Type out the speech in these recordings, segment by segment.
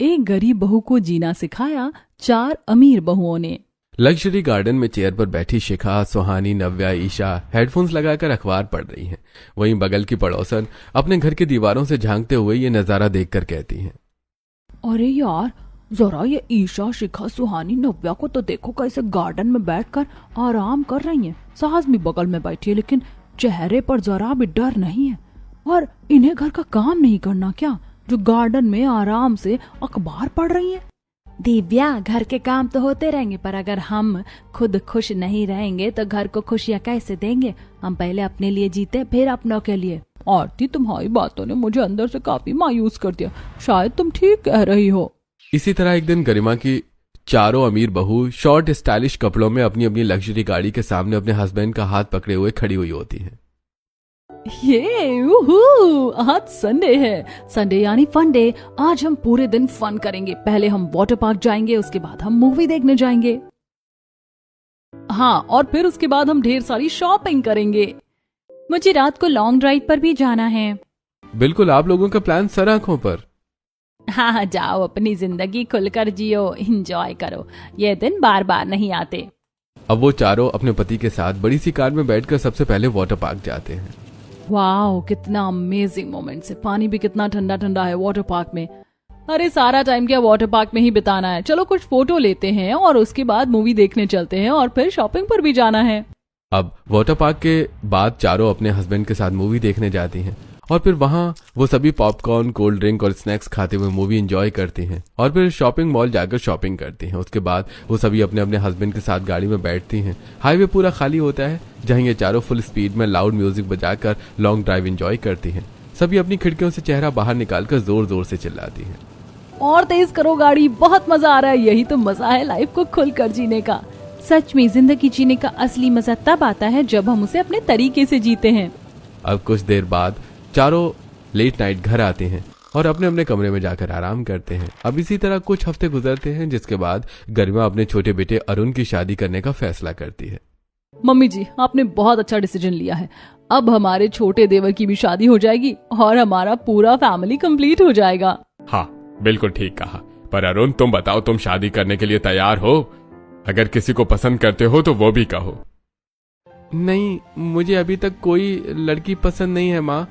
एक गरीब बहू को जीना सिखाया 4 अमीर बहुओं ने। लग्जरी गार्डन में चेयर पर बैठी शिखा, सुहानी, नव्या, ईशा हेडफोन्स लगाकर अखबार पढ़ रही हैं। वहीं बगल की पड़ोसन अपने घर की दीवारों से झांकते हुए ये नजारा देखकर कहती हैं, अरे यार, जरा ये ईशा, शिखा, सुहानी, नव्या को तो देखो कैसे गार्डन में बैठकर आराम कर रही हैं। सास भी बगल में बैठी है लेकिन चेहरे पर जरा भी डर नहीं है। और इन्हें घर का काम नहीं करना क्या, जो गार्डन में आराम से अखबार पढ़ रही हैं? दिव्या, घर के काम तो होते रहेंगे, पर अगर हम खुद खुश नहीं रहेंगे तो घर को खुशियाँ कैसे देंगे? हम पहले अपने लिए जीते, फिर अपनों के लिए। आरती, तुम्हारी बातों ने मुझे अंदर से काफी मायूस कर दिया। शायद तुम ठीक कह रही हो। इसी तरह एक दिन गरिमा की चारों अमीर बहू शॉर्ट स्टाइलिश कपड़ों में अपनी अपनी लग्जरी गाड़ी के सामने अपने हस्बैंड का हाथ पकड़े हुए खड़ी हुई होती हैं। आज संडे है, संडे यानी फन डे। आज हम पूरे दिन फन करेंगे। पहले हम वाटर पार्क जाएंगे, उसके बाद हम मूवी देखने जाएंगे। हाँ, और फिर उसके बाद हम ढेर सारी शॉपिंग करेंगे। मुझे रात को लॉन्ग ड्राइव पर भी जाना है। बिल्कुल, आप लोगों का प्लान सर आंखों पर। हाँ, जाओ, अपनी जिंदगी खुलकर जियो, एंजॉय करो। ये दिन बार बार नहीं आते। अब वो चारों अपने पति के साथ बड़ी सी कार में बैठकर सबसे पहले वाटर पार्क जाते हैं। वाओ, कितना अमेजिंग मोमेंट है। पानी भी कितना ठंडा ठंडा है वाटर पार्क में। अरे, सारा टाइम क्या वाटर पार्क में ही बिताना है? चलो कुछ फोटो लेते हैं और उसके बाद मूवी देखने चलते हैं और फिर शॉपिंग पर भी जाना है। अब वाटर पार्क के बाद चारों अपने हस्बैंड के साथ मूवी देखने जाती हैं और फिर वहां वो सभी पॉपकॉर्न, कोल्ड ड्रिंक और स्नैक्स खाते हुए मूवी एंजॉय करती हैं और फिर शॉपिंग मॉल जाकर शॉपिंग करती हैं। उसके बाद वो सभी अपने अपने हस्बैंड के साथ गाड़ी में बैठती हैं। हाईवे पूरा खाली होता है, जहां ये चारों फुल स्पीड में लाउड म्यूजिक बजाकर लॉन्ग ड्राइव एंजॉय करती हैं। सभी अपनी खिड़कियों से चेहरा बाहर निकालकर जोर जोर से चिल्लाती हैं, और तेज करो गाड़ी, बहुत मजा आ रहा है। यही तो मजा है लाइफ को खुलकर जीने का। सच में जिंदगी जीने का असली मजा तब आता है जब हम उसे अपने तरीके से जीते हैं। अब कुछ देर बाद चारों लेट नाइट घर आते हैं और अपने अपने कमरे में जाकर आराम करते हैं। अब इसी तरह कुछ हफ्ते गुजरते हैं, जिसके बाद गरिमा अपने छोटे बेटे अरुण की शादी करने का फैसला करती है। मम्मी जी, आपने बहुत अच्छा डिसीजन लिया है। अब हमारे छोटे देवर की भी शादी हो जाएगी और हमारा पूरा फैमिली कंप्लीट हो जाएगा। हाँ, बिल्कुल ठीक कहा। पर अरुण, तुम बताओ, तुम शादी करने के लिए तैयार हो? अगर किसी को पसंद करते हो तो वो भी कहो। नहीं, मुझे अभी तक कोई लड़की पसंद नहीं है माँ।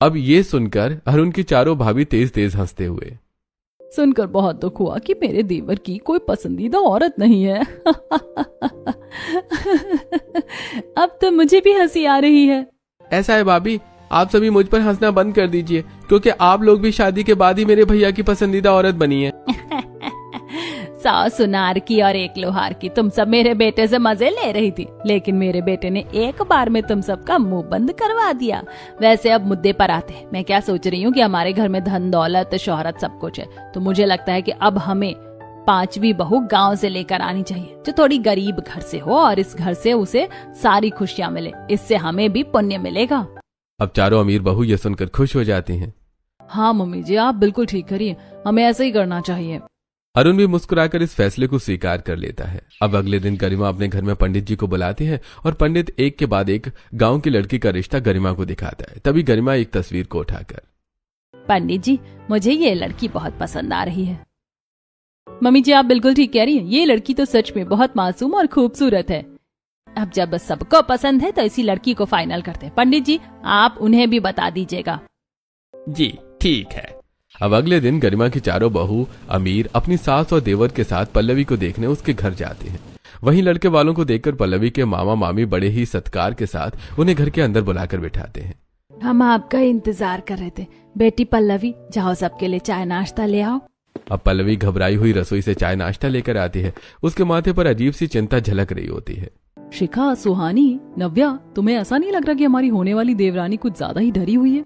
अब ये सुनकर अरुण की चारों भाभी तेज तेज हंसते हुए, सुनकर बहुत दुख हुआ कि मेरे देवर की कोई पसंदीदा औरत नहीं है। अब तो मुझे भी हंसी आ रही है। ऐसा है भाभी, आप सभी मुझ पर हंसना बंद कर दीजिए, क्योंकि आप लोग भी शादी के बाद ही मेरे भैया की पसंदीदा औरत बनी है। 100 सुनार की और 1 लोहार की। तुम सब मेरे बेटे से मजे ले रही थी, लेकिन मेरे बेटे ने एक बार में तुम सबका मुंह बंद करवा दिया। वैसे अब मुद्दे पर आते हैं। मैं क्या सोच रही हूँ कि हमारे घर में धन दौलत शोहरत सब कुछ है, तो मुझे लगता है कि अब हमें 5वीं बहू गांव से लेकर आनी चाहिए, जो थोड़ी गरीब घर से हो और इस घर से उसे सारी खुशियां मिले। इससे हमें भी पुण्य मिलेगा। अब चारों अमीर बहू ये सुनकर खुश हो जाती हैं। हाँ मम्मी जी, आप बिल्कुल ठीक करिए, हमें ऐसा ही करना चाहिए। अरुण भी मुस्कुराकर इस फैसले को स्वीकार कर लेता है। अब अगले दिन गरिमा अपने घर में पंडित जी को बुलाती है और पंडित एक के बाद एक गांव की लड़की का रिश्ता गरिमा को दिखाता है। तभी गरिमा एक तस्वीर को उठाकर, पंडित जी, मुझे ये लड़की बहुत पसंद आ रही है। मम्मी जी, आप बिल्कुल ठीक कह रही हैं। ये लड़की तो सच में बहुत मासूम और खूबसूरत है। अब जब सबको पसंद है तो इसी लड़की को फाइनल करते हैं। पंडित जी, आप उन्हें भी बता दीजिएगा। जी ठीक है। अब अगले दिन गरिमा की चारों बहू अमीर अपनी सास और देवर के साथ पल्लवी को देखने उसके घर जाते हैं। वहीं लड़के वालों को देखकर पल्लवी के मामा मामी बड़े ही सत्कार के साथ उन्हें घर के अंदर बुलाकर बिठाते हैं। हम आपका इंतजार कर रहे थे। बेटी पल्लवी, जाओ सबके लिए चाय नाश्ता ले आओ। अब पल्लवी घबराई हुई रसोई से चाय नाश्ता लेकर आती है। उसके माथे पर अजीब सी चिंता झलक रही होती है। शिखा, सुहानी, नव्या, तुम्हें ऐसा नहीं लग रहा कि हमारी होने वाली देवरानी कुछ ज्यादा ही डरी हुई है?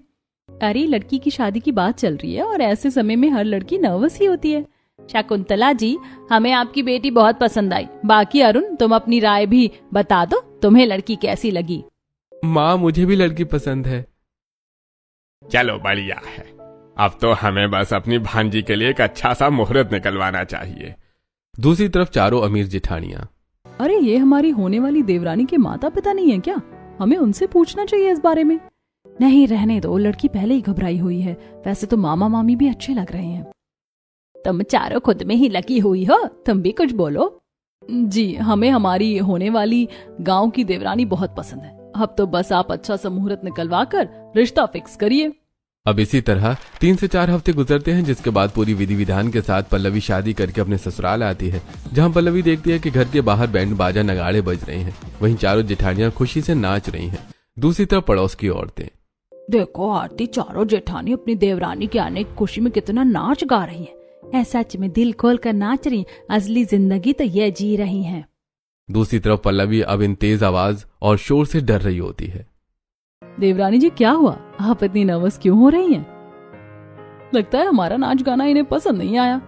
अरे, लड़की की शादी की बात चल रही है और ऐसे समय में हर लड़की नर्वस ही होती है। शकुंतला जी, हमें आपकी बेटी बहुत पसंद आई। बाकी अरुण, तुम अपनी राय भी बता दो, तुम्हें लड़की कैसी लगी? माँ, मुझे भी लड़की पसंद है। चलो बढ़िया है। अब तो हमें बस अपनी भांजी के लिए एक अच्छा सा मुहूर्त निकलवाना चाहिए। दूसरी तरफ चारों अमीर जेठानियां, अरे, ये हमारी होने वाली देवरानी के माता पिता नहीं है क्या? हमें उनसे पूछना चाहिए इस बारे में। नहीं, रहने दो, लड़की पहले ही घबराई हुई है। वैसे तो मामा मामी भी अच्छे लग रहे हैं। तुम चारों खुद में ही लगी हुई हो, तुम भी कुछ बोलो। जी, हमें हमारी होने वाली गांव की देवरानी बहुत पसंद है। अब तो बस आप अच्छा सा मुहूर्त निकलवा कर रिश्ता फिक्स करिए। अब इसी तरह 3 से 4 हफ्ते गुजरते हैं, जिसके बाद पूरी विधि विधान के साथ पल्लवी शादी करके अपने ससुराल आती है, जहां पल्लवी देखती है कि घर के बाहर बैंड बाजा नगाड़े बज रहे हैं। वहीं चारों जेठानियां खुशी से नाच रही हैं। दूसरी तरफ पड़ोस की औरतें, देखो आरती, चारों जेठानी अपनी देवरानी के आने की खुशी में कितना नाच गा रही हैं। सच में दिल खोल कर नाच रही, असली जिंदगी तो ये जी रही हैं। दूसरी तरफ पल्लवी अब इन तेज आवाज और शोर से डर रही होती है। देवरानी जी, क्या हुआ? आप इतनी नर्वस क्यों हो रही हैं? लगता है हमारा नाच गाना इन्हें पसंद नहीं आया।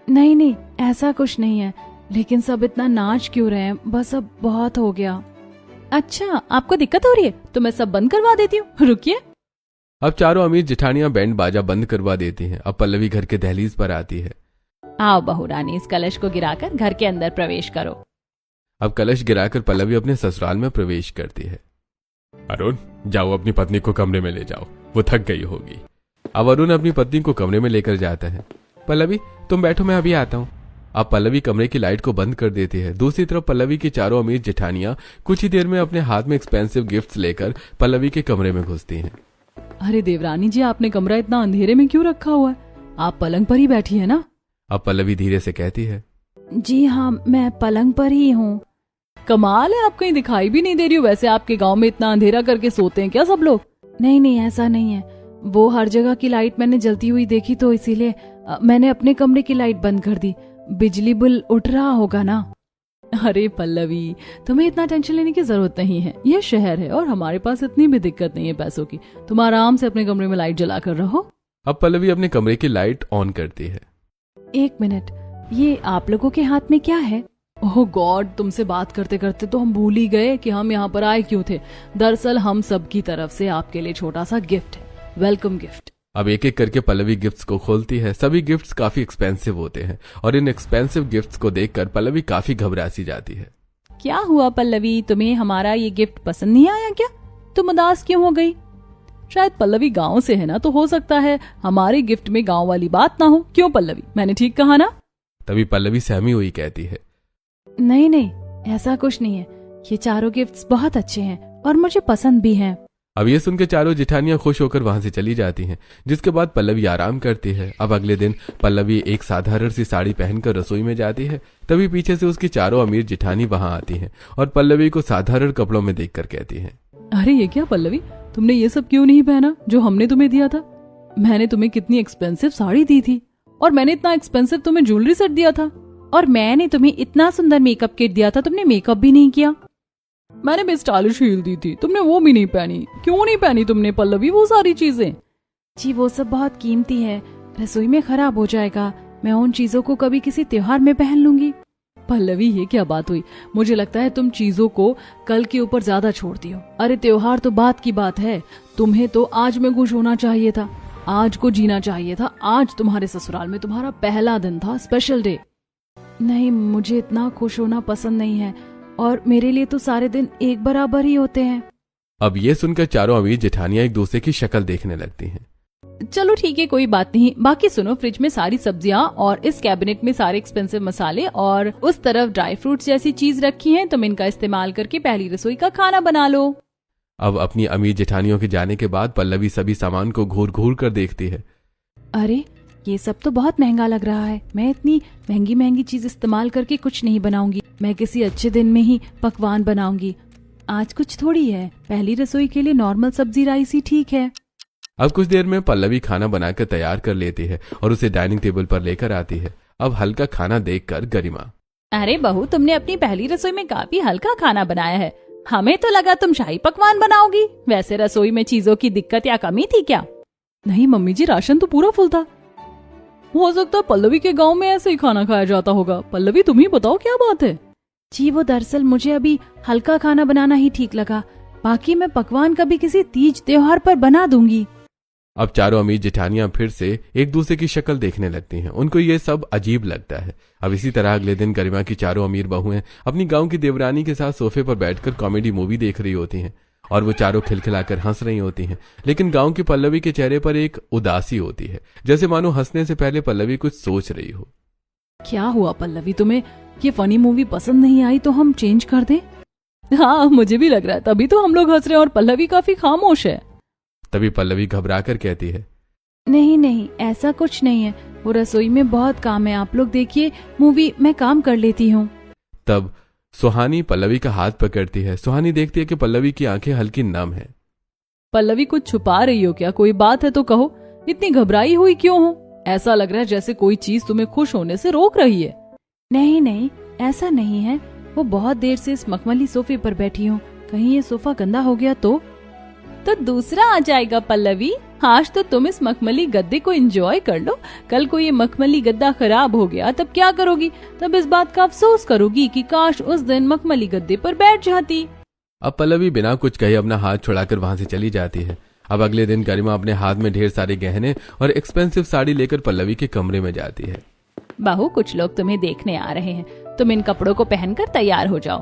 नहीं नहीं, ऐसा कुछ नहीं है, लेकिन सब इतना नाच क्यों रहे हैं? बस अब बहुत हो गया। अच्छा, आपको दिक्कत हो रही है तो मैं सब बंद करवा देती हूँ, रुकिए। अब चारों अमीर जेठानियां बैंड बाजा बंद करवा देती हैं। अब पल्लवी घर के दहलीज पर आती है। आओ बहू रानी, इस कलश को गिराकर घर के अंदर प्रवेश करो। अब कलश गिराकर पल्लवी अपने ससुराल में प्रवेश करती है। अरुण, जाओ अपनी पत्नी को कमरे में ले जाओ, वो थक गई होगी। अब अरुण अपनी पत्नी को कमरे में लेकर जाता है। पल्लवी, तुम बैठो, मैं अभी आता हूँ। अब पल्लवी कमरे की लाइट को बंद कर देती है। दूसरी तरफ पल्लवी की चारों अमीर जेठानियां कुछ ही देर में अपने हाथ में एक्सपेंसिव गिफ्ट्स लेकर पल्लवी के कमरे में घुसती हैं। अरे देवरानी जी, आपने कमरा इतना अंधेरे में क्यों रखा हुआ है? आप पलंग पर ही बैठी है ना? अब पल्लवी धीरे से कहती है, जी हाँ, मैं पलंग पर ही हूँ। कमाल है, आप कहीं दिखाई भी नहीं दे रही हो। वैसे आपके गांव में इतना अंधेरा करके सोते हैं क्या सब लोग? नहीं नहीं, ऐसा नहीं है। वो हर जगह की लाइट मैंने जलती हुई देखी तो इसीलिए मैंने अपने कमरे की लाइट बंद कर दी। बिजली बिल उठ रहा होगा ना। अरे पल्लवी, तुम्हें इतना टेंशन लेने की जरूरत नहीं है। यह शहर है और हमारे पास इतनी भी दिक्कत नहीं है पैसों की। तुम आराम से अपने कमरे में लाइट जला कर रहो। अब पल्लवी अपने कमरे की लाइट ऑन करती है। 1 मिनट, ये आप लोगों के हाथ में क्या है? ओह गॉड, तुमसे बात करते करते तो हम भूल ही गए कि हम यहाँ पर आए क्यों थे। दरअसल हम सब की तरफ से आपके लिए छोटा सा गिफ्ट है, वेलकम गिफ्ट। अब एक एक करके पल्लवी गिफ्ट्स को खोलती है। सभी गिफ्ट्स काफी एक्सपेंसिव होते हैं और इन एक्सपेंसिव गिफ्ट्स को देखकर पल्लवी काफी घबरा सी जाती है। क्या हुआ पल्लवी, तुम्हें हमारा ये गिफ्ट पसंद नहीं आया क्या? तुम उदास क्यों हो गई? शायद पल्लवी गांव से है ना, तो हो सकता है हमारे गिफ्ट में गांव वाली बात ना हो। क्यों पल्लवी, मैंने ठीक कहा ना? तभी पल्लवी सहमी हुई कहती है, नहीं नहीं, ऐसा कुछ नहीं है। ये चारों गिफ्ट्स बहुत अच्छे हैं और मुझे पसंद भी हैं। अब ये सुनकर चारों जेठानियां खुश होकर वहां से चली जाती हैं, जिसके बाद पल्लवी आराम करती है। अब अगले दिन पल्लवी एक साधारण सी साड़ी पहनकर रसोई में जाती है। तभी पीछे से उसकी चारों अमीर जेठानी वहां आती हैं और पल्लवी को साधारण कपड़ों में देखकर कहती हैं, अरे ये क्या पल्लवी, तुमने ये सब क्यों नहीं पहना जो हमने तुम्हें दिया था? मैंने तुम्हें कितनी एक्सपेंसिव साड़ी दी थी और मैंने इतना एक्सपेंसिव तुम्हें ज्वेलरी सेट दिया था और मैंने तुम्हें इतना सुंदर मेकअप किट दिया था, तुमने मेकअप भी नहीं किया। मैंने भी स्टाइलिश हील दी थी, तुमने वो भी नहीं पहनी। क्यों नहीं पहनी तुमने पल्लवी वो सारी चीजें? जी वो सब बहुत कीमती है, रसोई में खराब हो जाएगा। मैं उन चीजों को कभी किसी त्योहार में पहन लूंगी। पल्लवी ये क्या बात हुई? मुझे लगता है तुम चीजों को कल के ऊपर ज्यादा छोड़ती हो। अरे त्योहार तो बात की बात है, तुम्हें तो आज में खुश होना चाहिए था, आज को जीना चाहिए था। आज तुम्हारे ससुराल में तुम्हारा पहला दिन था, स्पेशल डे। नहीं, मुझे इतना खुश होना पसंद नहीं है और मेरे लिए तो सारे दिन एक बराबर ही होते हैं। अब ये सुनकर चारों अमीर जेठानियां एक दूसरे की शक्ल देखने लगती हैं। चलो ठीक है, कोई बात नहीं। बाकी सुनो, फ्रिज में सारी सब्जियां और इस कैबिनेट में सारे एक्सपेंसिव मसाले और उस तरफ ड्राई फ्रूट्स जैसी चीज रखी हैं, तुम इनका इस्तेमाल करके पहली रसोई का खाना बना लो। अब अपनी अमीर जेठानियों के जाने के बाद पल्लवी सभी सामान को घूर घूर कर देखती है। अरे ये सब तो बहुत महंगा लग रहा है। मैं इतनी महंगी महंगी चीज इस्तेमाल करके कुछ नहीं बनाऊंगी। मैं किसी अच्छे दिन में ही पकवान बनाऊंगी। आज कुछ थोड़ी है, पहली रसोई के लिए नॉर्मल सब्जी राइस ही ठीक है। अब कुछ देर में पल्लवी खाना बनाकर तैयार कर लेती है और उसे डाइनिंग टेबल पर लेकर आती है। अब हल्का खाना देखकर गरिमा, अरे बहू, तुमने अपनी पहली रसोई में काफी हल्का खाना बनाया है। हमें तो लगा तुम शाही पकवान बनाओगी। वैसे रसोई में चीजों की दिक्कत या कमी थी क्या? नहीं मम्मी जी, राशन तो पूरा फुल था। हो सकता है पल्लवी के गांव में ऐसे ही खाना खाया जाता होगा। पल्लवी तुम ही बताओ क्या बात है? जी वो दरअसल मुझे अभी हल्का खाना बनाना ही ठीक लगा। बाकी मैं पकवान कभी किसी तीज त्योहार पर बना दूंगी। अब चारों अमीर जेठानियां फिर से एक दूसरे की शक्ल देखने लगती हैं। उनको ये सब अजीब लगता है। अब इसी तरह अगले दिन गरिमा की चारों अमीर बहुएं अपनी गांव की देवरानी के साथ सोफे पर बैठकर कॉमेडी मूवी देख रही होती हैं और वो चारों खिलखिलाकर हंस रही होती हैं। लेकिन गांव की पल्लवी के चेहरे पर एक उदासी होती है, जैसे मानो हंसने से पहले पल्लवी कुछ सोच रही हो। क्या हुआ पल्लवी, तुम्हें ये फनी मूवी पसंद नहीं आई तो हम चेंज कर दें? हाँ, मुझे भी लग रहा है, तभी तो हम लोग हंस रहे हैं और पल्लवी काफी खामोश है। तभी पल्लवी घबरा कर कहती है, नहीं नहीं, ऐसा कुछ नहीं है, वो रसोई में बहुत काम है, आप लोग देखिए मूवी, मैं काम कर लेती हूँ। तब सुहानी पल्लवी का हाथ पकड़ती है। सुहानी देखती है कि पल्लवी की आंखें हल्की नम है। पल्लवी कुछ छुपा रही हो क्या? कोई बात है तो कहो, इतनी घबराई हुई क्यों हो? ऐसा लग रहा है जैसे कोई चीज तुम्हें खुश होने से रोक रही है। नहीं नहीं, ऐसा नहीं है, वो बहुत देर से इस मखमली सोफे पर बैठी हूँ, कहीं ये सोफा गंदा हो गया तो दूसरा आ जाएगा पल्लवी। आज तो तुम इस मखमली गद्दे को एंजॉय कर लो, कल को ये मखमली गद्दा खराब हो गया तब क्या करोगी? तब इस बात का अफसोस करोगी कि काश उस दिन मखमली गद्दे पर बैठ जाती। अब पल्लवी बिना कुछ कहे अपना हाथ छुड़ाकर वहां से चली जाती है। अब अगले दिन गरिमा अपने हाथ में ढेर सारे गहने और एक्सपेंसिव साड़ी लेकर पल्लवी के कमरे में जाती है। बहू, कुछ लोग तुम्हें देखने आ रहे हैं, तुम इन कपड़ों को पहनकर तैयार हो जाओ।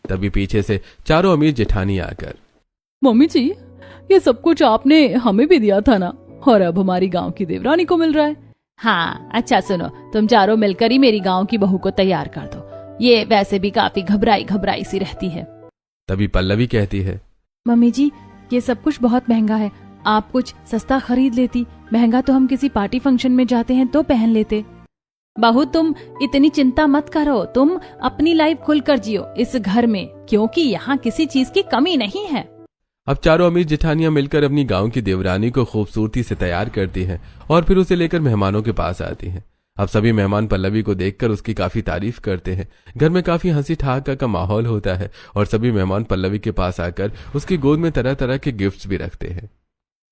तभी पीछे से चारों अमीर जेठानी आकर, मम्मी जी, ये सब कुछ आपने हमें भी दिया था ना, और अब हमारी गांव की देवरानी को मिल रहा है। हाँ, अच्छा सुनो, तुम चारों मिलकर ही मेरी गांव की बहू को तैयार कर दो, ये वैसे भी काफी घबराई घबराई सी रहती है। तभी पल्लवी कहती है, मम्मी जी, ये सब कुछ बहुत महंगा है, आप कुछ सस्ता खरीद लेती, महंगा तो हम किसी पार्टी फंक्शन में जाते हैं तो पहन लेते। बहू, तुम इतनी चिंता मत करो, तुम अपनी लाइफ खुलकर जियो इस घर में, क्योंकि यहाँ किसी चीज की कमी नहीं है। अब चारों अमीर जेठानियां मिलकर अपनी गांव की देवरानी को खूबसूरती से तैयार करती हैं और फिर उसे लेकर मेहमानों के पास आती हैं। अब सभी मेहमान पल्लवी को देखकर उसकी काफी तारीफ करते हैं। घर में काफी हंसी ठहाका का माहौल होता है और सभी मेहमान पल्लवी के पास आकर उसकी गोद में तरह तरह के गिफ्ट्स भी रखते हैं।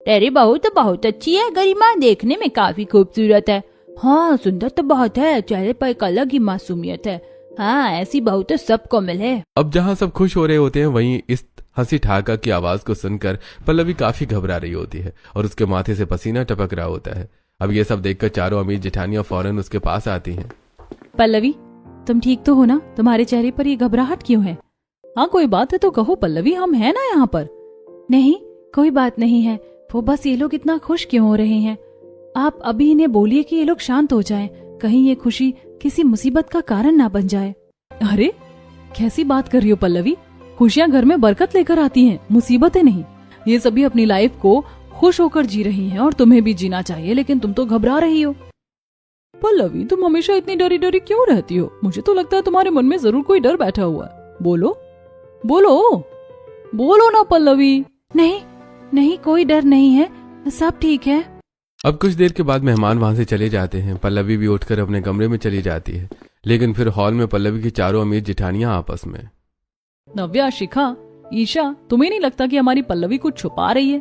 तेरी बहू तो बहुत अच्छी है गरिमा, देखने में काफी खूबसूरत है। हाँ, सुंदर तो बहुत है, चेहरे पर एक अलग ही मासूमियत है। हाँ, ऐसी बहू तो सबको मिले। अब जहाँ सब खुश हो रहे होते हैं, वहीं इस हंसी ठहाका की आवाज को सुनकर पल्लवी काफी घबरा रही होती है और उसके माथे से पसीना टपक रहा होता है। अब ये सब देखकर चारों अमीर जेठानियां फौरन उसके पास आती हैं। पल्लवी, तुम ठीक तो हो ना? तुम्हारे चेहरे पर ये घबराहट क्यों है? हाँ, कोई बात है तो कहो पल्लवी, हम हैं ना यहाँ पर। नहीं, कोई बात नहीं है, वो बस ये लोग इतना खुश क्यों हो रहे हैं? आप अभी इन्हें बोलिए कि ये लोग शांत हो जाएं, कहीं ये खुशी किसी मुसीबत का कारण ना बन जाए। अरे, कैसी बात कर रही हो पल्लवी? खुशियां घर में बरकत लेकर आती हैं, मुसीबतें नहीं। ये सभी अपनी लाइफ को खुश होकर जी रही हैं और तुम्हें भी जीना चाहिए, लेकिन तुम तो घबरा रही हो। पल्लवी, तुम हमेशा इतनी डरी डरी क्यों रहती हो? मुझे तो लगता है तुम्हारे मन में जरूर कोई डर बैठा हुआ है। बोलो बोलो बोलो ना पल्लवी। नहीं नहीं, कोई डर नहीं है, सब ठीक है। अब कुछ देर के बाद मेहमान वहां से चले जाते हैं। पल्लवी भी उठकर अपने कमरे में चली जाती है, लेकिन फिर हॉल में पल्लवी की चारों अमीर जेठानियां आपस में, नव्या, शिखा, ईशा, तुम्हें नहीं लगता कि हमारी पल्लवी कुछ छुपा रही है?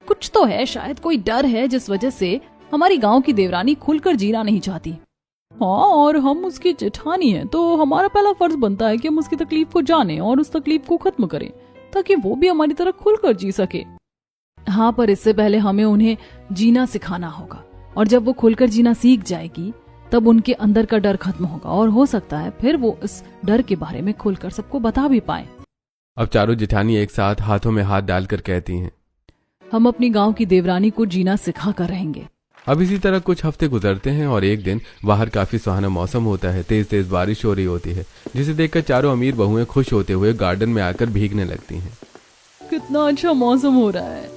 कुछ तो है, शायद कोई डर है जिस वजह से हमारी गांव की देवरानी खुलकर जीना नहीं चाहती। हाँ, और हम उसकी जेठानी हैं, तो हमारा पहला फर्ज बनता है कि हम उसकी तकलीफ को जानें और उस तकलीफ को खत्म करें, ताकि वो भी हमारी तरह खुलकर जी सके। हाँ, पर इससे पहले हमें उन्हें जीना सिखाना होगा, और जब वो खुलकर जीना सीख जाएगी तब उनके अंदर का डर खत्म होगा और हो सकता है फिर वो इस डर के बारे में खुलकर सबको बता भी पाए। अब चारों जेठानी एक साथ हाथों में हाथ डालकर कहती हैं, हम अपनी गांव की देवरानी को जीना सिखा कर रहेंगे। अब इसी तरह कुछ हफ्ते गुजरते हैं और एक दिन बाहर काफी सुहाना मौसम होता है। तेज तेज बारिश हो रही होती है, जिसे देखकर चारों अमीर बहुएं खुश होते हुए गार्डन में आकर भीगने लगती हैं। कितना अच्छा मौसम हो रहा है,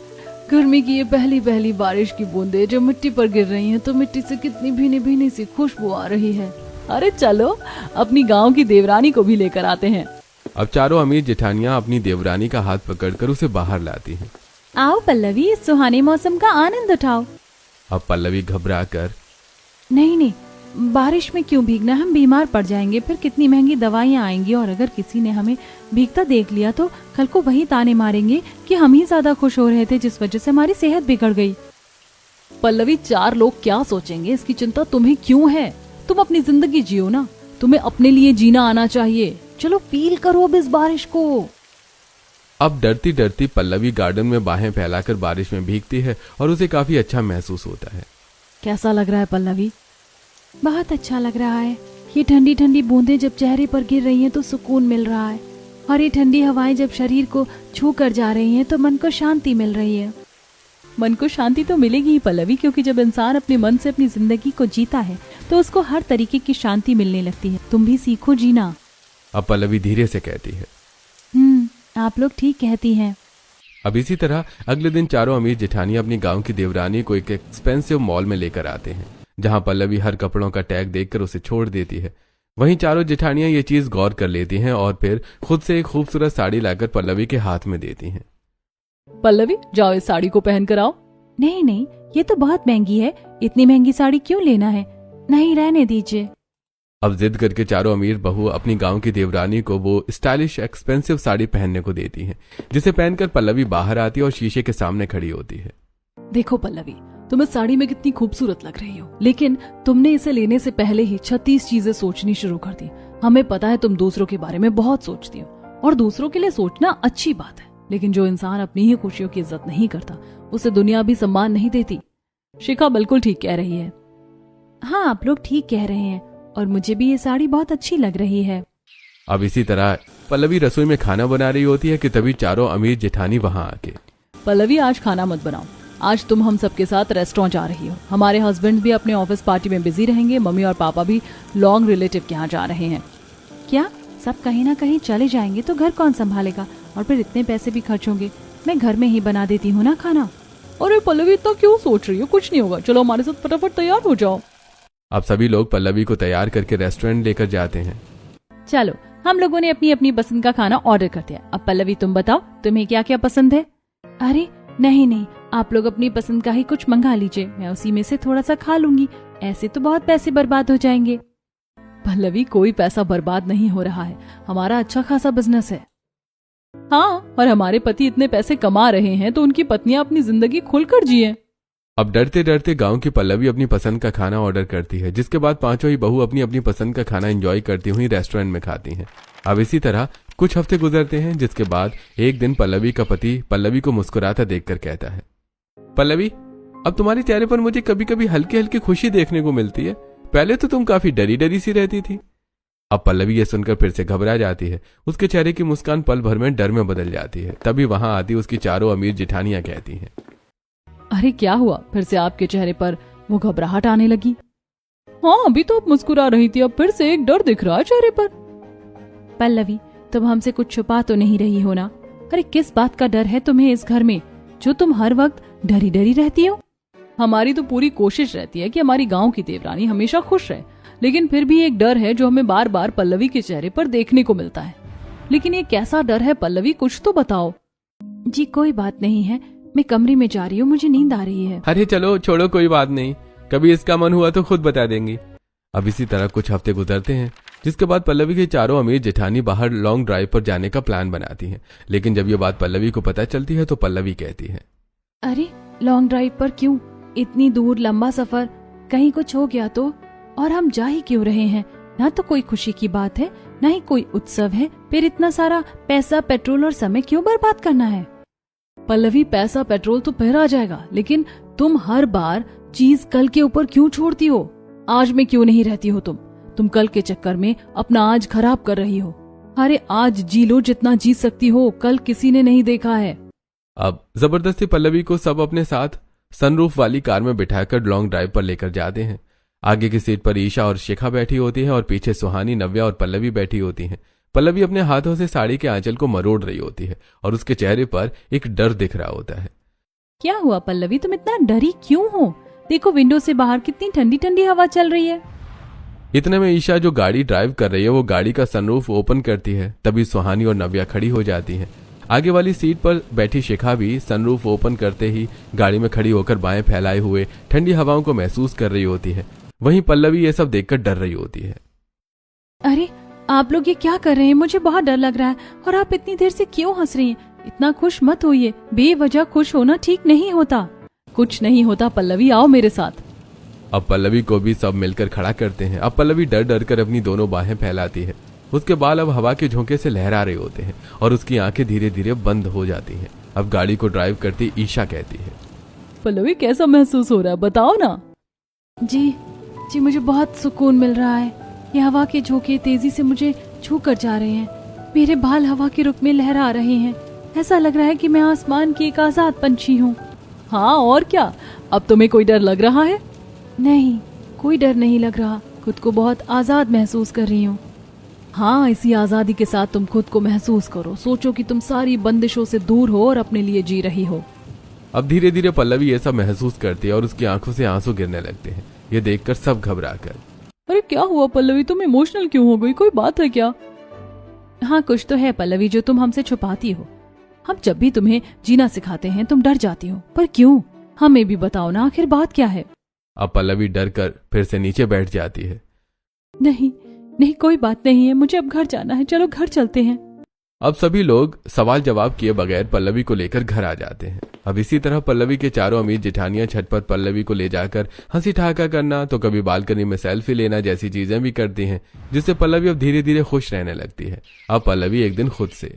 गर्मी की ये पहली पहली बारिश की बूंदें जो मिट्टी पर गिर रही हैं, तो मिट्टी से कितनी भीनी भीनी सी खुशबू आ रही है। अरे चलो, अपनी गांव की देवरानी को भी लेकर आते हैं। अब चारों अमीर जेठानियां अपनी देवरानी का हाथ पकड़कर उसे बाहर लाती हैं। आओ पल्लवी, इस सुहाने मौसम का आनंद उठाओ। अब पल्लवी घबरा कर, नहीं नहीं, बारिश में क्यों भीगना, हम बीमार पड़ जाएंगे, फिर कितनी महंगी दवाइयाँ आएंगी, और अगर किसी ने हमें भीगता देख लिया तो कल को वही ताने मारेंगे कि हम ही ज्यादा खुश हो रहे थे जिस वजह से हमारी सेहत बिगड़ गई। पल्लवी, 4 लोग क्या सोचेंगे इसकी चिंता तुम्हें क्यों है? तुम अपनी जिंदगी जियो ना, तुम्हें अपने लिए जीना आना चाहिए। चलो फील करो अब इस बारिश को। अब डरती डरती पल्लवी गार्डन में बाहें फैलाकर बारिश में भीगती है और उसे काफी अच्छा महसूस होता है। कैसा लग रहा है पल्लवी? बहुत अच्छा लग रहा है, ये ठंडी ठंडी बूंदें जब चेहरे पर गिर रही हैं तो सुकून मिल रहा है। और ये ठंडी हवाएं जब शरीर को छू कर जा रही हैं तो मन को शांति मिल रही है। मन को शांति तो मिलेगी ही पल्लवी, क्योंकि जब इंसान अपने मन से अपनी जिंदगी को जीता है तो उसको हर तरीके की शांति मिलने लगती है। तुम भी सीखो जीना। अब पल्लवी धीरे से कहती है, आप लोग ठीक कहती हैं। अब इसी तरह अगले दिन चारों अमीर जेठानियां अपनी गांव की देवरानी को एक एक्सपेंसिव मॉल में लेकर आते हैं, जहां पल्लवी हर कपड़ों का टैग देखकर उसे छोड़ देती है। वहीं चारों जेठानियां ये चीज गौर कर लेती हैं और फिर खुद से एक खूबसूरत साड़ी लाकर पल्लवी के हाथ में देती हैं। पल्लवी, जाओ इस साड़ी को पहन कर आओ। नहीं नहीं, ये तो बहुत महंगी है, इतनी महंगी साड़ी क्यों लेना है? नहीं, रहने दीजिए। अब जिद करके चारों अमीर बहू अपनी गांव की देवरानी को वो स्टाइलिश एक्सपेंसिव साड़ी पहनने को देती हैं, जिसे पहनकर पल्लवी बाहर आती है और शीशे के सामने खड़ी होती है। देखो पल्लवी, तुम इस साड़ी में कितनी खूबसूरत लग रही हो, लेकिन तुमने इसे लेने से पहले ही 36 चीजें सोचनी शुरू कर दी। हमें पता है तुम दूसरों के बारे में बहुत सोचती हो, और दूसरों के लिए सोचना अच्छी बात है, लेकिन जो इंसान अपनी ही खुशियों की इज्जत नहीं करता उसे दुनिया भी सम्मान नहीं देती। शिखा बिल्कुल ठीक कह रही है। हाँ, आप लोग ठीक कह रहे हैं, और मुझे भी ये साड़ी बहुत अच्छी लग रही है। अब इसी तरह पल्लवी रसोई में खाना बना रही होती है कि तभी चारों अमीर जेठानी वहां आके, पल्लवी, आज खाना मत बनाओ, आज तुम हम सबके साथ रेस्टोरेंट जा रही हो। हमारे हस्बैंड भी अपने ऑफिस पार्टी में बिजी रहेंगे, मम्मी और पापा भी लॉन्ग रिलेटिव के यहाँ जा रहे हैं। क्या सब कहीं ना कहीं चले जाएंगे तो घर कौन संभालेगा, और फिर इतने पैसे भी खर्च होंगे। मैं घर में ही बना देती हूँ ना खाना। अरे पल्लवी, इतना क्यों सोच रही हो? कुछ नहीं होगा, चलो हमारे साथ फटाफट तैयार हो जाओ। अब सभी लोग पल्लवी को तैयार करके रेस्टोरेंट लेकर जाते हैं। चलो, हम लोगों ने अपनी अपनी पसंद का खाना ऑर्डर कर दिया। अब पल्लवी तुम बताओ, तुम्हें क्या क्या पसंद है? अरे नहीं, आप लोग अपनी पसंद का ही कुछ मंगा लीजिए, मैं उसी में से थोड़ा सा खा लूंगी। ऐसे तो बहुत पैसे बर्बाद हो जाएंगे। पल्लवी, कोई पैसा बर्बाद नहीं हो रहा है, हमारा अच्छा खासा बिजनेस है। हाँ, और हमारे पति इतने पैसे कमा रहे हैं तो उनकी पत्नियां अपनी जिंदगी खुलकर जिए। अब डरते डरते गांव की पल्लवी अपनी पसंद का खाना ऑर्डर करती है, जिसके बाद पांचों ही बहू अपनी अपनी पसंद का खाना एंजॉय करती हुई रेस्टोरेंट में खाती हैं। अब इसी तरह कुछ हफ्ते गुजरते हैं, जिसके बाद एक दिन पल्लवी का पति पल्लवी को मुस्कुराता देखकर कहता है, पल्लवी, अब तुम्हारे चेहरे पर मुझे कभी कभी हल्की हल्की खुशी देखने को मिलती है। पहले तो तुम काफी डरी डरी सी रहती थी। अब पल्लवी ये सुनकर फिर से घबरा जाती है। उसके चेहरे की मुस्कान पल भर में डर में बदल जाती है। तभी वहां आती उसकी चारों अमीर जेठानियां कहती हैं, अरे क्या हुआ, फिर से आपके चेहरे पर वो घबराहट आने लगी? हाँ, अभी तो आप मुस्कुरा रही थी, अब फिर से एक डर दिख रहा है चेहरे पर। पल्लवी, तुम हमसे कुछ छुपा तो नहीं रही हो ना? अरे किस बात का डर है तुम्हें इस घर में, जो तुम हर वक्त डरी डरी रहती हो? हमारी तो पूरी कोशिश रहती है कि हमारी गांव की देवरानी हमेशा खुश रहे, लेकिन फिर भी एक डर है जो हमें बार बार पल्लवी के चेहरे पर देखने को मिलता है। लेकिन ये कैसा डर है पल्लवी, कुछ तो बताओ। जी कोई बात नहीं है, मैं कमरे में जा रही हूँ, मुझे नींद आ रही है। अरे चलो छोड़ो, कोई बात नहीं, कभी इसका मन हुआ तो खुद बता देंगी। अब इसी तरह कुछ हफ्ते गुजरते हैं, जिसके बाद पल्लवी की चारों अमीर जेठानी बाहर लॉन्ग ड्राइव पर जाने का प्लान बनाती हैं। लेकिन जब ये बात पल्लवी को पता चलती है तो पल्लवी कहती है, अरे लॉन्ग ड्राइव पर क्यों? इतनी दूर लंबा सफर, कहीं कुछ हो गया तो? और हम जा ही क्यों रहे हैं? ना तो कोई खुशी की बात है, ना ही कोई उत्सव है, फिर इतना सारा पैसा, पेट्रोल और समय क्यों बर्बाद करना है? पल्लवी, पैसा पेट्रोल तो फिर आ जाएगा, लेकिन तुम हर बार चीज कल के ऊपर क्यों छोड़ती हो? आज में क्यों नहीं रहती हो तुम कल के चक्कर में अपना आज खराब कर रही हो। अरे आज जी लो जितना जी सकती हो, कल किसी ने नहीं देखा है। अब जबरदस्ती पल्लवी को सब अपने साथ सनरूफ वाली कार में बिठाकर लॉन्ग ड्राइव पर लेकर जाते हैं। आगे की सीट पर ईशा और शिखा बैठी होती है और पीछे सुहानी, नव्या और पल्लवी बैठी होती हैं। पल्लवी अपने हाथों से साड़ी के आंचल को मरोड़ रही होती है और उसके चेहरे पर एक डर दिख रहा होता है। क्या हुआ पल्लवी, तुम इतना डरी क्यों हो? देखो विंडो से बाहर कितनी ठंडी ठंडी हवा चल रही है। इतने में ईशा जो गाड़ी ड्राइव कर रही है वो गाड़ी का सनरूफ ओपन करती है। तभी सुहानी और नव्या खड़ी हो जाती हैं। आगे वाली सीट पर बैठी शिखा भी सनरूफ ओपन करते ही गाड़ी में खड़ी होकर बाएं फैलाए हुए ठंडी हवाओं को महसूस कर रही होती है। वहीं पल्लवी ये सब देखकर डर रही होती है। अरे आप लोग ये क्या कर रहे हैं? मुझे बहुत डर लग रहा है। और आप इतनी देर से क्यों हंस रही हैं? इतना खुश मत होइए, बेवजह खुश होना ठीक नहीं होता। कुछ नहीं होता पल्लवी, आओ मेरे साथ। अब पल्लवी को भी सब मिलकर खड़ा करते हैं। अब पल्लवी डर डर कर अपनी दोनों बाहें फैलाती है। उसके बाल अब हवा के झोंके से लहरा रहे होते हैं और उसकी आंखें धीरे धीरे बंद हो जाती हैं। अब गाड़ी को ड्राइव करती ईशा कहती है, पल्लवी कैसा महसूस हो रहा है, बताओ ना। जी मुझे बहुत सुकून मिल रहा है। ये हवा के झोंके तेजी से मुझे छू कर जा रहे हैं। मेरे बाल हवा के रुख में लहरा रहे हैं। ऐसा लग रहा है कि मैं आसमान की एक आजाद पंछी हूँ। हाँ और क्या, अब तुम्हें कोई डर लग रहा है? नहीं, कोई डर नहीं लग रहा। खुद को बहुत आजाद महसूस कर रही हूँ। हाँ, इसी आजादी के साथ तुम खुद को महसूस करो। सोचो कि तुम सारी बंदिशों से दूर हो और अपने लिए जी रही हो। अब धीरे धीरे पल्लवी ये सब महसूस करती है और उसकी आंखों से आंसू गिरने लगते हैं। ये देखकर सब घबरा कर, अरे क्या हुआ पल्लवी, तुम इमोशनल क्यों हो गई? कोई बात है क्या? हाँ कुछ तो है पल्लवी जो तुम हमसे छुपाती हो। हम जब भी तुम्हें जीना सिखाते हैं तुम डर जाती हो, पर क्यों? हमें भी बताओ ना, आखिर बात क्या है? अब पल्लवी डर कर फिर से नीचे बैठ जाती है। नहीं नहीं, कोई बात नहीं है, मुझे अब घर जाना है, चलो घर चलते हैं। अब सभी लोग सवाल जवाब किए बगैर पल्लवी को लेकर घर आ जाते हैं। अब इसी तरह पल्लवी के चारों अमीर जेठानियां छत पर पल्लवी को ले जाकर हंसी ठहाका करना, तो कभी बालकनी में सेल्फी लेना जैसी चीजें भी करती हैं, जिससे पल्लवी अब धीरे धीरे खुश रहने लगती है। अब पल्लवी एक दिन खुद से,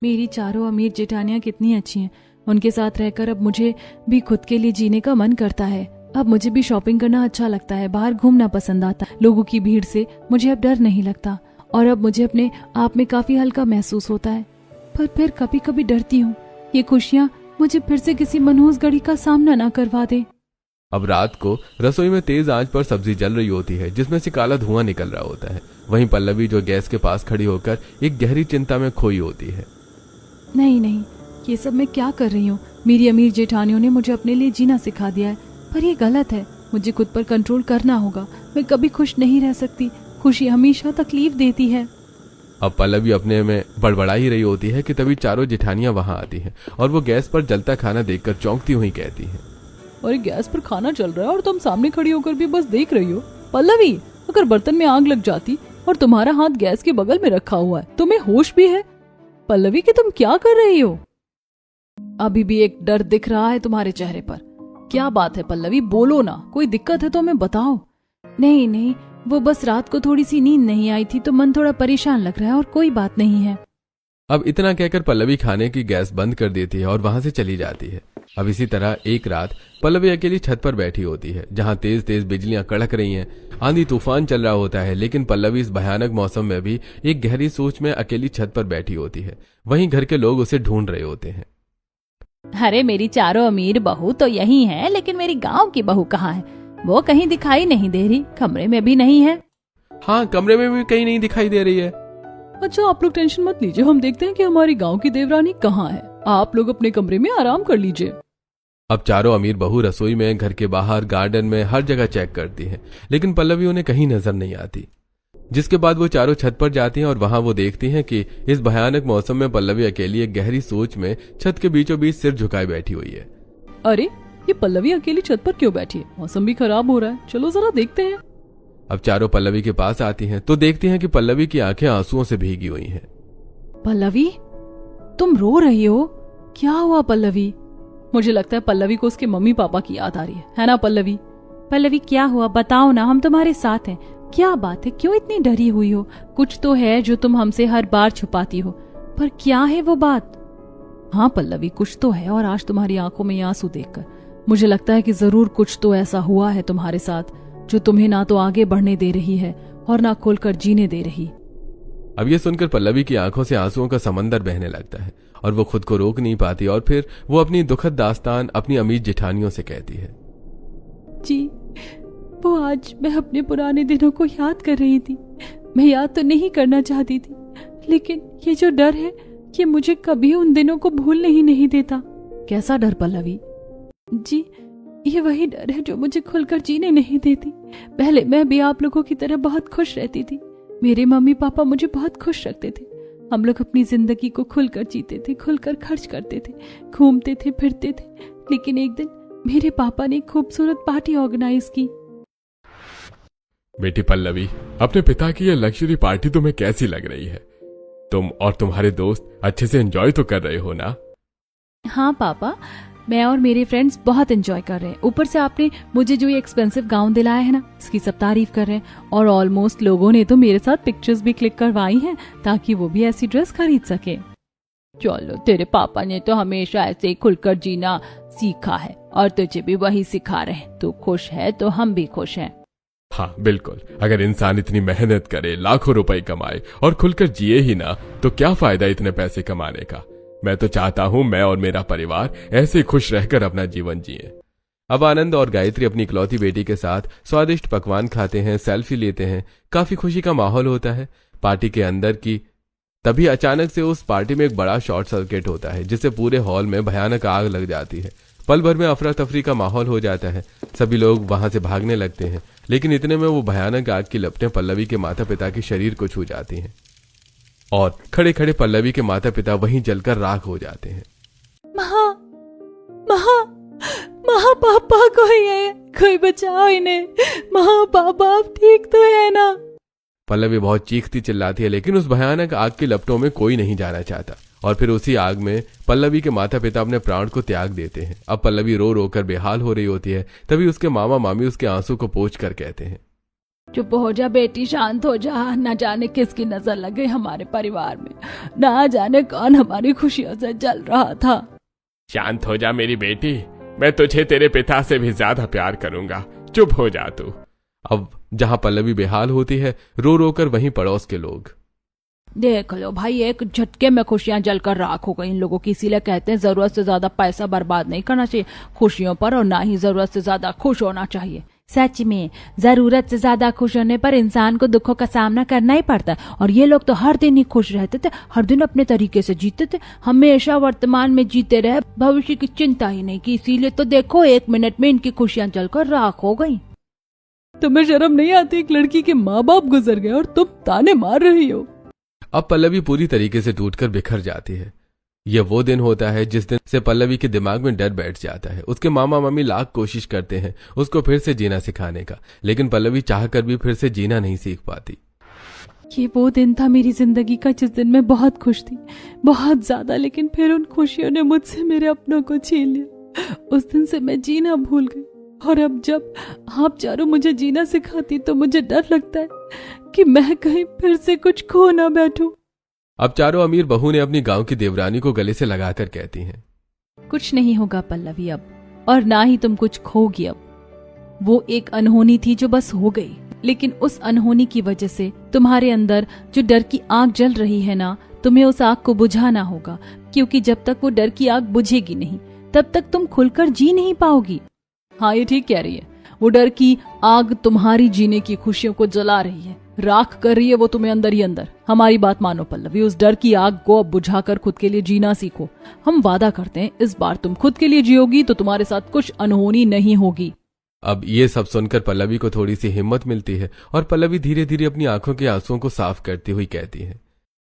मेरी चारों अमीर जेठानियां कितनी अच्छी हैं, उनके साथ रहकर अब मुझे भी खुद के लिए जीने का मन करता है। अब मुझे भी शॉपिंग करना अच्छा लगता है, बाहर घूमना पसंद आता है। लोगों की भीड़ से मुझे अब डर नहीं लगता और अब मुझे अपने आप में काफी हल्का महसूस होता है। पर फिर कभी कभी डरती हूँ ये खुशियाँ मुझे फिर से किसी मनहूस घड़ी का सामना ना करवा दे। अब रात को रसोई में तेज आंच पर सब्जी जल रही होती है, जिसमें से काला धुआं निकल रहा होता है। वहीं पल्लवी जो गैस के पास खड़ी होकर एक गहरी चिंता में खोई होती है। नहीं नहीं, ये सब मैं क्या कर रही हूँ? मेरी अमीर जेठानियों ने मुझे अपने लिए जीना सिखा दिया है, पर ये गलत है। मुझे खुद पर कंट्रोल करना होगा। मैं कभी खुश नहीं रह सकती, खुशी हमेशा तकलीफ देती है। अब पल्लवी अपने में बड़बड़ा ही रही होती है कि तभी चारों जेठानियां वहां आती हैं और वो गैस पर जलता खाना देखकर चौंकती हुई कहती हैं, अरे गैस पर खाना चल रहा है और तुम सामने खड़ी होकर भी बस देख रही हो। पल्लवी, अगर बर्तन में आग लग जाती और तुम्हारा हाथ गैस के बगल में रखा हुआ है, तुम्हें होश भी है? पल्लवी कि तुम क्या कर रही हो? अभी भी एक डर दिख रहा है तुम्हारे चेहरे पर। क्या बात है पल्लवी, बोलो ना, कोई दिक्कत है तो हमें बताओ। नहीं नहीं, वो बस रात को थोड़ी सी नींद नहीं आई थी तो मन थोड़ा परेशान लग रहा है और कोई बात नहीं है। अब इतना कहकर पल्लवी खाने की गैस बंद कर देती है और वहां से चली जाती है। अब इसी तरह एक रात पल्लवी अकेली छत पर बैठी होती है, जहां तेज तेज बिजलियां कड़क रही हैं, आंधी तूफान चल रहा होता है, लेकिन पल्लवी इस भयानक मौसम में भी एक गहरी सोच में अकेली छत पर बैठी होती है। वहीं घर के लोग उसे ढूंढ रहे होते हैं। अरे मेरी चारों अमीर बहू तो यही है, लेकिन मेरी गांव की बहू कहाँ है? वो कहीं दिखाई नहीं दे रही, कमरे में भी नहीं है। हाँ, कमरे में भी कहीं नहीं दिखाई दे रही है। अच्छा आप लोग टेंशन मत लीजिए, हम देखते हैं कि हमारी गांव की देवरानी कहाँ है। आप लोग अपने कमरे में आराम कर लीजिए। अब चारों अमीर बहू रसोई में, घर के बाहर, गार्डन में, हर जगह चेक करती हैं, लेकिन पल्लवी उन्हें कहीं नजर नहीं आती। जिसके बाद वो चारों छत पर जाती हैं और वहां वो देखती हैं कि इस भयानक मौसम में पल्लवी अकेली एक गहरी सोच में छत के बीचों बीच सिर झुकाए बैठी हुई है। अरे ये पल्लवी अकेली छत पर क्यों बैठी है? मौसम भी खराब हो रहा है, चलो जरा देखते हैं। अब चारों पल्लवी के पास आती हैं तो देखती हैं कि पल्लवी की आंखें आंसुओं से भीगी हुई हैं। पल्लवी, तुम रो रही हो? क्या हुआ पल्लवी? मुझे लगता है पल्लवी को उसके मम्मी पापा की याद आ रही है ना पल्लवी? पल्लवी क्या हुआ बताओ ना, हम तुम्हारे साथ हैं। क्या बात है, क्यों इतनी डरी हुई हो? कुछ तो है जो तुम हमसे हर बार छुपाती हो, पर क्या है वो बात? हाँ पल्लवी, कुछ तो है और आज तुम्हारी आंखों में आंसू देखकर मुझे लगता है कि जरूर कुछ तो ऐसा हुआ है तुम्हारे साथ जो तुम्हें ना तो आगे बढ़ने दे रही है और ना खोलकर जीने दे रही। अब ये सुनकर पल्लवी की आंखों से आंसुओं का समंदर बहने लगता है और वो खुद को रोक नहीं पाती और फिर वो अपनी दुखद दास्तान अपनी अमीर जेठानियों से कहती है। जी, वो आज मैं अपने पुराने दिनों को याद कर रही थी। मैं याद तो नहीं करना चाहती थी, लेकिन ये जो डर है ये मुझे कभी उन दिनों को भूलने ही नहीं देता। कैसा डर पल्लवी? जी, ये वही डर है जो मुझे खुलकर जीने नहीं देती। पहले मैं भी आप लोगों की तरह बहुत खुश रहती थी। मेरे मम्मी पापा मुझे बहुत खुश रखते थे। हम लोग अपनी जिंदगी को खुलकर जीते थे, खुलकर खर्च करते थे, घूमते थे, फिरते थे। लेकिन एक दिन मेरे पापा ने एक खूबसूरत पार्टी ऑर्गेनाइज की। बेटी पल्लवी, अपने पिता की यह लग्जरी पार्टी तुम्हें कैसी लग रही है? तुम और तुम्हारे दोस्त अच्छे से एंजॉय तो कर रहे हो ना? हाँ पापा, मैं और मेरे फ्रेंड्स बहुत एंजॉय कर रहे हैं। ऊपर से आपने मुझे जो ये एक्सपेंसिव गाउन दिलाया है ना, इसकी सब तारीफ कर रहे हैं और ऑलमोस्ट लोगों ने तो मेरे साथ पिक्चर्स भी क्लिक करवाई हैं ताकि वो भी ऐसी ड्रेस खरीद सके। चलो, तेरे पापा ने तो हमेशा ऐसे ही खुलकर जीना सीखा है और तुझे भी वही सिखा रहे हैं। तू खुश है तो हम भी खुश हैं। हाँ बिल्कुल, अगर इंसान इतनी मेहनत करे, लाखों रुपए कमाए और खुलकर जिए ही ना, तो क्या फायदा इतने पैसे कमाने का। मैं तो चाहता हूं मैं और मेरा परिवार ऐसे खुश रहकर अपना जीवन जिए। अब आनंद और गायत्री अपनी इकलौती बेटी के साथ स्वादिष्ट पकवान खाते हैं, सेल्फी लेते हैं, काफी खुशी का माहौल होता है पार्टी के अंदर की। तभी अचानक से उस पार्टी में एक बड़ा शॉर्ट सर्किट होता है, जिससे पूरे हॉल में भयानक आग लग जाती है। पल भर में अफरा तफरी का माहौल हो जाता है, सभी लोग वहां से भागने लगते हैं, लेकिन इतने में वो भयानक आग की लपटें पल्लवी के माता पिता के शरीर को छू जाती हैं और खड़े खड़े पल्लवी के माता पिता वहीं जलकर राख हो जाते हैं। पापा कोई बचाओ इन्हें। पापा आप ठीक तो है ना? पल्लवी बहुत चीखती चिल्लाती है, लेकिन उस भयानक आग की लपटों में कोई नहीं जाना चाहता और फिर उसी आग में पल्लवी के माता पिता अपने प्राण को त्याग देते हैं। अब पल्लवी रो रो कर बेहाल हो रही होती है, तभी उसके मामा मामी उसके आंसू को पोंछ कर कहते हैं, चुप हो जा बेटी, शांत हो जा। न जाने किसकी नजर लग गई हमारे परिवार में, ना जाने कौन हमारी खुशियों से जल रहा था। शांत हो जा मेरी बेटी, मैं तुझे तेरे पिता से भी ज्यादा प्यार करूंगा, चुप हो जा तू। अब जहां पल्लवी बेहाल होती है, रो रो कर वहीं पड़ोस के लोग, देख लो भाई, एक झटके में खुशियां जलकर राख हो गई इन लोगों की। इसीलिए कहते हैं जरूरत से ज्यादा पैसा बर्बाद नहीं करना चाहिए खुशियों पर, और ना ही जरूरत से ज्यादा खुश होना चाहिए। सच में जरूरत से ज्यादा खुश होने पर इंसान को दुखों का सामना करना ही पड़ता है। और ये लोग तो हर दिन ही खुश रहते थे, हर दिन अपने तरीके से जीते थे, हमेशा वर्तमान में जीते रहे, भविष्य की चिंता ही नहीं की। इसीलिए तो देखो 1 मिनट में इनकी खुशियां जलकर राख हो गई। तुम्हें शर्म नहीं आती? एक लड़की के माँ बाप गुजर गए और तुम ताने मार रही हो। अब पल्लवी पूरी तरीके से टूटकर बिखर जाती है। यह वो दिन होता है जिस दिन से पल्लवी के दिमाग में डर बैठ जाता है। उसके मामा मामी लाख कोशिश करते हैं उसको फिर से जीना सिखाने का, लेकिन पल्लवी चाहकर भी फिर से जीना नहीं सीख पाती। ये वो दिन था मेरी जिंदगी का जिस दिन मैं बहुत खुश थी, बहुत ज्यादा, लेकिन फिर उन खुशियों ने मुझसे मेरे अपनों को छीन लिया। उस दिन से मैं जीना भूल गई, और अब जब आप चारों मुझे जीना सिखाती तो मुझे डर लगता है कि मैं कहीं फिर से कुछ खो ना बैठूं। अब चारों अमीर बहू ने अपनी गांव की देवरानी को गले से लगाकर कहती हैं, कुछ नहीं होगा पल्लवी अब, और ना ही तुम कुछ खोगी अब। वो एक अनहोनी थी जो बस हो गई, लेकिन उस अनहोनी की वजह से तुम्हारे अंदर जो डर की आग जल रही है ना, तुम्हें उस आग को बुझाना होगा, क्योंकि जब तक वो डर की आग बुझेगी नहीं तब तक तुम खुलकर जी नहीं पाओगी। हाँ, ये ठीक कह रही है। वो डर की आग तुम्हारी जीने की खुशियों को जला रही है, राख कर रही है वो तुम्हें अंदर ही अंदर। हमारी बात मानो पल्लवी, उस डर की आग को अब बुझाकर खुद के लिए जीना सीखो। हम वादा करते हैं इस बार तुम खुद के लिए जियोगी तो तुम्हारे साथ कुछ अनहोनी नहीं होगी। अब ये सब सुनकर पल्लवी को थोड़ी सी हिम्मत मिलती है और पल्लवी धीरे धीरे अपनी आंखों के आंसुओं को साफ करती हुई कहती है,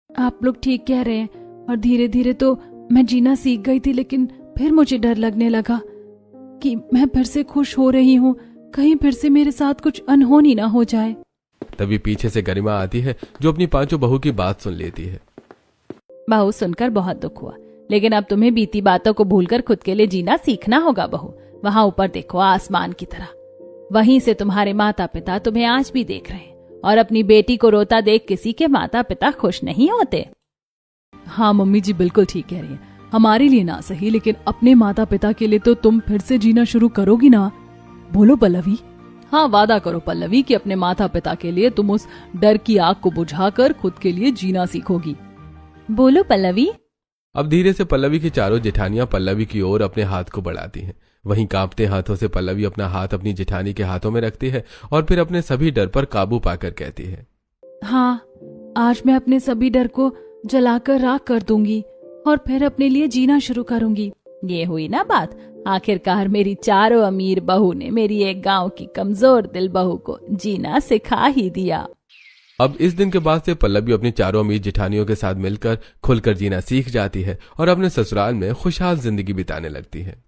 आप लोग ठीक कह रहे हैं, और धीरे धीरे तो मैं जीना सीख गई थी, लेकिन फिर मुझे डर लगने लगा कि मैं फिर से खुश हो रही हूँ, कहीं फिर से मेरे साथ कुछ अनहोनी ना हो जाए। तभी पीछे से गरिमा आती है जो अपनी पांचों बहू की बात सुन लेती है। बहू, सुनकर बहुत दुख हुआ, लेकिन अब तुम्हें बीती बातों को भूलकर खुद के लिए जीना सीखना होगा। बहू, वहां ऊपर देखो, आसमान की तरह, वहीं से तुम्हारे माता पिता तुम्हें आज भी देख रहे हैं, और अपनी बेटी को रोता देख किसी के माता पिता खुश नहीं होते। हाँ मम्मी जी, बिल्कुल ठीक कह रही है। हमारे लिए ना सही, लेकिन अपने माता पिता के लिए तो तुम फिर से जीना शुरू करोगी ना? बोलो पल्लवी। हाँ, वादा करो पल्लवी कि अपने माता पिता के लिए तुम उस डर की आग को बुझाकर खुद के लिए जीना सीखोगी। बोलो पल्लवी। अब धीरे से पल्लवी की चारों जेठानियां पल्लवी की ओर अपने हाथ को बढ़ाती हैं। वहीं कांपते हाथों से पल्लवी अपना हाथ अपनी जेठानी के हाथों में रखती है और फिर अपने सभी डर पर काबू पाकर कहती है, हाँ, आज मैं अपने सभी डर को जलाकर राख कर दूंगी और फिर अपने लिए जीना शुरू करूंगी। ये हुई ना बात, आखिरकार मेरी चारों अमीर बहू ने मेरी एक गांव की कमजोर दिल बहू को जीना सिखा ही दिया। अब इस दिन के बाद से पल्लवी अपनी चारों अमीर जेठानियों के साथ मिलकर खुलकर जीना सीख जाती है और अपने ससुराल में खुशहाल जिंदगी बिताने लगती है।